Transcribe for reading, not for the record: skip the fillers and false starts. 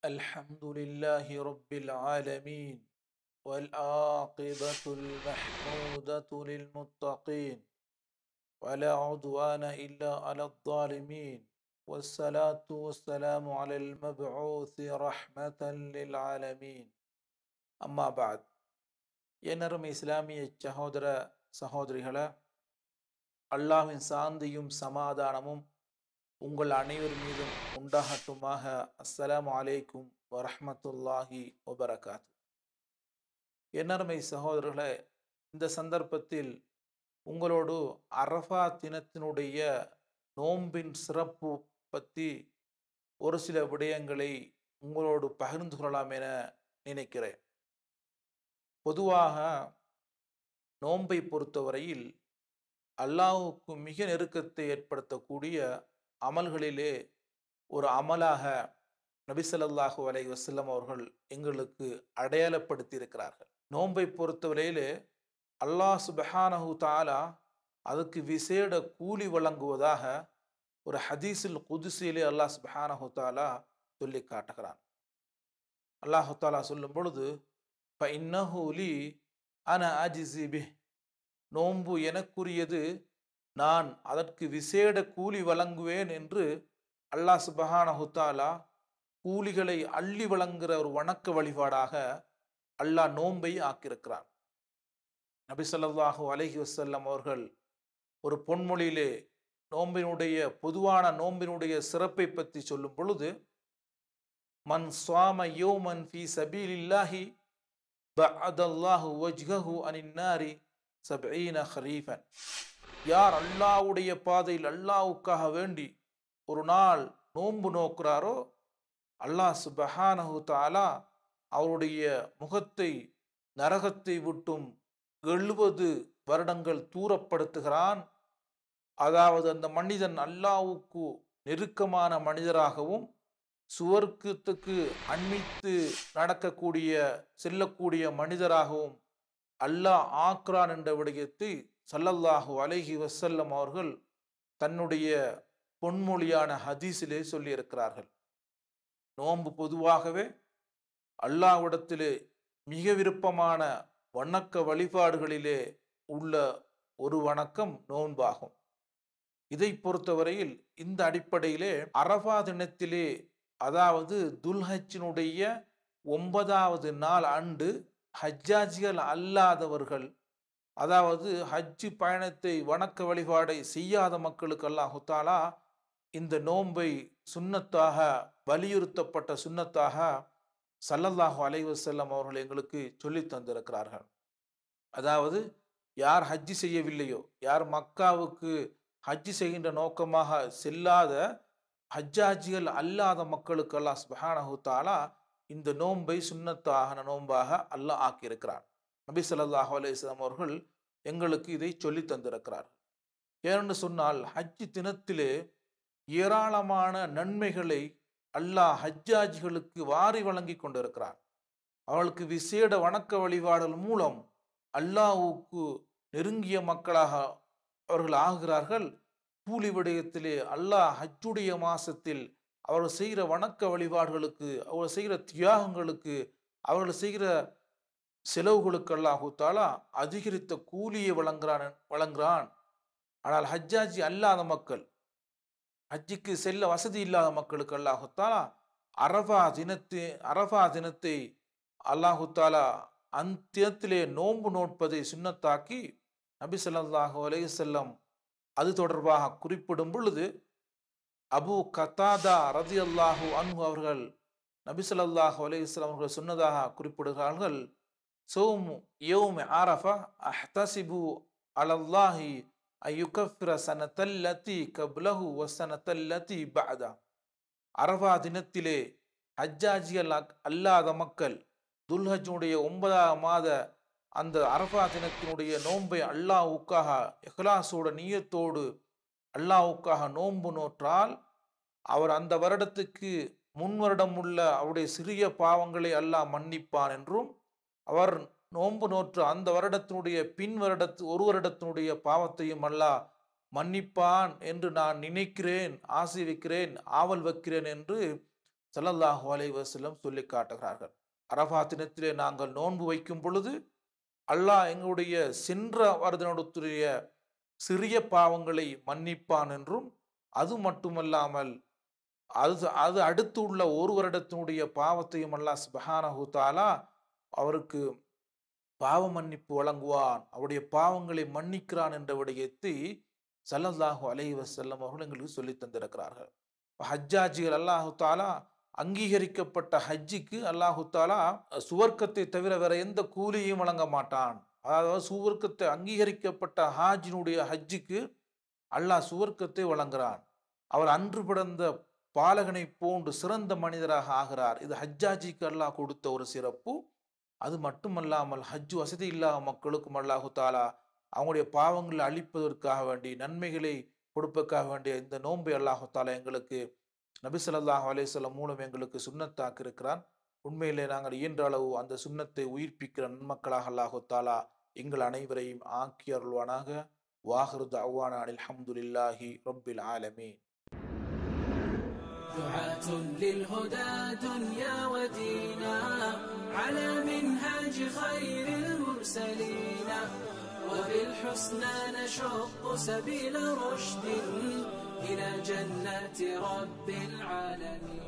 الحمد لله رب العالمين والعاقبة المحمودة للمتقين ولا عدوان إلا على الظالمين والصلاة والسلام على المبعوث رحمة للعالمين أما بعد என்னரும் இஸ்லாமிய சகோதர சகோதரிகளே, அல்லாஹ்வின் சாந்தியும் சமாதானமும் உங்கள் அனைவர் மீதும் உண்டாகட்டுமாக. அஸ்ஸலாமு அலைக்கும் வரஹ்மத்துல்லாஹி வபரகாத்து. என்னருமை சகோதரர்களே, இந்த சந்தர்ப்பத்தில் உங்களோடு அரஃபா தினத்தினுடைய நோன்பின் சிறப்பு பற்றி ஒரு சில விடயங்களை உங்களோடு பகிர்ந்து கொள்ளலாம் என நினைக்கிறேன். பொதுவாக நோன்பை பொறுத்தவரையில் அல்லாஹ்வுக்கு மிக நெருக்கத்தை ஏற்படுத்தக்கூடிய அமல்களிலே ஒரு அமலாக நபி ஸல்லல்லாஹு அலைஹி வஸல்லம் அவர்கள் எங்களுக்கு அடையாளப்படுத்தி இருக்கிறார்கள். நோன்பை பொறுத்தவரையிலே அல்லாஹ் சுப்ஹானஹு தஆலா அதுக்கு விசேட கூலி வழங்குவதாக ஒரு ஹதீஸுல் குதுஸிலே அல்லாஹ் சுப்ஹானஹு தஆலா சொல்லி காட்டுகிறான். அல்லாஹ் தஆலா சொல்லும் பொழுது, ஃபஇன்னஹு லீ அனா அஜ்ஸி பிஹ், நோன்பு எனக்குரியது, நான் அதற்கு விசேட கூலி வழங்குவேன் என்று அல்லாஹ் சுப்ஹானஹு தஆலா கூலிகளை அள்ளி வழங்குகிற ஒரு வணக்க வழிபாடாக அல்லாஹ் நோன்பை ஆக்கியிருக்கிறான். நபி ஸல்லல்லாஹு அலைஹி வஸல்லம் அவர்கள் ஒரு பொன்மொழியிலே நோம்பினுடைய பொதுவான நோம்பினுடைய சிறப்பை பற்றி சொல்லும் பொழுது, மன் ஸாம யௌமன் ஃபீ சபீலில்லாஹி பஅதல்லாஹு வஜ்ஹஹு அனின் நாரி 70 ஹரீஃபன், யார் அல்லாஹ்வுடைய பாதையில் அல்லாஹ்வுக்காக வேண்டி ஒரு நாள் நோன்பு நோக்கிறாரோ அல்லாஹ் சுப்ஹானஹு தஆலா அவருடைய முகத்தை நரகத்தை விட்டும் 70 வருடங்கள் தூரப்படுத்துகிறான். அதாவது அந்த மனிதன் அல்லாஹ்வுக்கு நெருக்கமான மனிதராகவும் சுவர்க்கத்துக்கு அண்மித்து நடக்கக்கூடிய செல்லக்கூடிய மனிதராகவும் அல்லாஹ் ஆக்ரான் என்ற விடயத்தை ஸல்லல்லாஹு அலைஹி வஸல்லம் அவர்கள் தன்னுடைய பொன்மொழியான ஹதீஸிலே சொல்லியிருக்கிறார்கள். நோன்பு பொதுவாகவே அல்லாஹ்விடத்திலே மிக விருப்பமான வணக்க வழிபாடுகளிலே உள்ள ஒரு வணக்கம் நோன்பாகும். இதை பொறுத்தவரையில் இந்த அடிப்படையிலே அரஃபா தினத்திலே, அதாவது துல்ஹஜ்ஜினுடைய 9வது நாள் அன்று ஹஜ்ஜாஜிகள் அல்லாதவர்கள், அதாவது ஹஜ்ஜு பயணத்தை வணக்க வழிபாடை செய்யாத மக்களுக்கு அல்லாஹ் தஆலா இந்த நோன்பை சுன்னத்தாக, வலியுறுத்தப்பட்ட சுன்னத்தாக ஸல்லல்லாஹு அலைஹி வஸல்லம் அவர்கள் எங்களுக்கு சொல்லி தந்திருக்கிறார்கள். அதாவது யார் ஹஜ்ஜி செய்யவில்லையோ, யார் மக்காவுக்கு ஹஜ்ஜி செய்கின்ற நோக்கமாக செல்லாத ஹஜ்ஜாஜிகள் அல்லாத மக்களுக்கு அல்லாஹ் சுப்ஹானஹு தஆலா இந்த நோன்பை சுன்னத்தான நோன்பாக அல்லாஹ் ஆக்கியிருக்கிறார். நபி ஸல்லல்லாஹு அலைஹி வஸல்லம் அவர்கள் எங்களுக்கு இதை சொல்லி தந்திருக்கிறார். ஏனென்று சொன்னால், ஹஜ்ஜி தினத்திலே ஏராளமான நன்மைகளை அல்லாஹ் ஹஜ்ஜாஜிகளுக்கு வாரி வழங்கி கொண்டிருக்கிறார். அவர்களுக்கு விசேட வணக்க வழிபாடுகள் மூலம் அல்லாஹ்வுக்கு நெருங்கிய மக்களாக அவர்கள் ஆகிறார்கள். கூலி விடயத்திலே அல்லாஹ் ஹஜ்ஜுடைய மாசத்தில் அவர்கள் செய்கிற வணக்க வழிபாடுகளுக்கு, அவர்கள் செய்கிற தியாகங்களுக்கு, அவர்கள் செய்கிற செலவுகளுக்கு அல்லாஹு தஆலா அதிகரித்த கூலியை வழங்குகிறான். ஆனால் ஹஜ்ஜாஜி அல்லாத மக்கள், ஹஜ்ஜிக்கு செல்ல வசதி இல்லாத மக்களுக்கு அல்லாஹு தஆலா அரஃபா தினத்தை அல்லாஹு தஆலா அந்த தினத்திலே நோன்பு நோட்பதை சுன்னத்தாக்கி நபி ஸல்லல்லாஹு அலைஹி வஸல்லம் அது தொடர்பாக குறிப்பிடும் பொழுது, அபு கத்தாதா ரலியல்லாஹு அன்ஹு அவர்கள் நபி ஸல்லல்லாஹு அலைஹி வஸல்லம் அவர்கள் சொன்னதாக குறிப்பிடுகிறார்கள், சௌமு யௌமி அரஃபா அஹ்தஸிபு அலல்லாஹி அய்யுகஃபிர ஸனத்தல்லதி கப்லஹு வஸனத்தல்லதி பஅதா, அரஃபா தினத்திலே ஹஜ்ஜாஜிகள் அல்லாத மக்கள் துல்ஹஜ்ஜுடைய 9ஆம் மாத அந்த அரஃபா தினத்தினுடைய நோன்பை அல்லாஹ்வுக்காக இஹ்லாஸோட நியத்தோடு அல்லாஹ்வுக்காக நோன்பு நோற்றால், அவர் அந்த வருடத்துக்கு முன் வருடம் உள்ள அவருடைய சிறிய பாவங்களை அல்லாஹ் மன்னிப்பான் என்றும், அவர் நோன்பு நோற்று அந்த வருடத்தினுடைய ஒரு வருடத்தினுடைய பாவத்தையும் அல்லாஹ் மன்னிப்பான் என்று நான் நினைக்கிறேன், ஆசை வைக்கிறேன், ஆவல் வைக்கிறேன் என்று ஸல்லல்லாஹு அலைஹி வஸல்லம் சொல்லி காட்டுகிறார்கள். அரஃபா தினத்திலே நாங்கள் நோன்பு வைக்கும் பொழுது அல்லாஹ் எங்களுடைய சென்ற வருடத்துடைய சிறிய பாவங்களை மன்னிப்பான் என்றும், அது மட்டுமல்லாமல் அது அடுத்து உள்ள ஒரு வருடத்தினுடைய பாவத்தையும் அல்லாஹ் சுப்ஹானஹு தஆலா அவருக்கு பாவ மன்னிப்பு வழங்குவான், அவருடைய பாவங்களை மன்னிக்கிறான் என்ற விடயத்தை ஸல்லல்லாஹு அலைஹி வஸல்லம் அவர்கள் எங்களுக்கு சொல்லி தந்திருக்கிறார்கள். ஹஜ்ஜாஜிகள் அல்லாஹு தஆலா அங்கீகரிக்கப்பட்ட ஹஜ்ஜிக்கு அல்லாஹு தஆலா சுவர்க்கத்தை தவிர வேற எந்த கூலியையும் வழங்க மாட்டான். அதாவது சுவர்க்கத்தை அங்கீகரிக்கப்பட்ட ஹாஜினுடைய ஹஜ்ஜிக்கு அல்லாஹ் சுவர்க்கத்தை வழங்குகிறான். அவர் அன்று பிறந்த பாலகனை போன்று சிறந்த மனிதராக ஆகிறார். இது ஹஜ்ஜாஜிக்கு அல்லாஹ் கொடுத்த ஒரு சிறப்பு. அது மட்டுமல்லாமல் ஹஜ் வசதி இல்லாத மக்களுக்கும் அல்லாஹு தஆலா அவங்களுடைய பாவங்களை அழிப்பதற்காக வேண்டி, நன்மைகளை கொடுப்பதற்காக வேண்டிய இந்த நோன்பை அல்லாஹு தஆலா எங்களுக்கு நபி ஸல்லல்லாஹு அலைஹி வஸல்லம் மூலம் எங்களுக்கு சுன்னத்தாக்கி இருக்கிறான். உண்மையிலே நாங்கள் இயன்ற அளவு அந்த சுன்னத்தை உயிர்ப்பிக்கிற நன்மக்களாக அல்லாஹு தஆலா எங்கள் அனைவரையும் ஆக்கி அருள்வானாக. வாஹிரு தஅவானா அல்ஹம்துலில்லாஹி ரப்பில் ஆலமீன். دعاة للهدى دنيا ودينا على منهاج خير المرسلين وبالحسنى نشق سبيل رشد إلى جنات رب العالمين.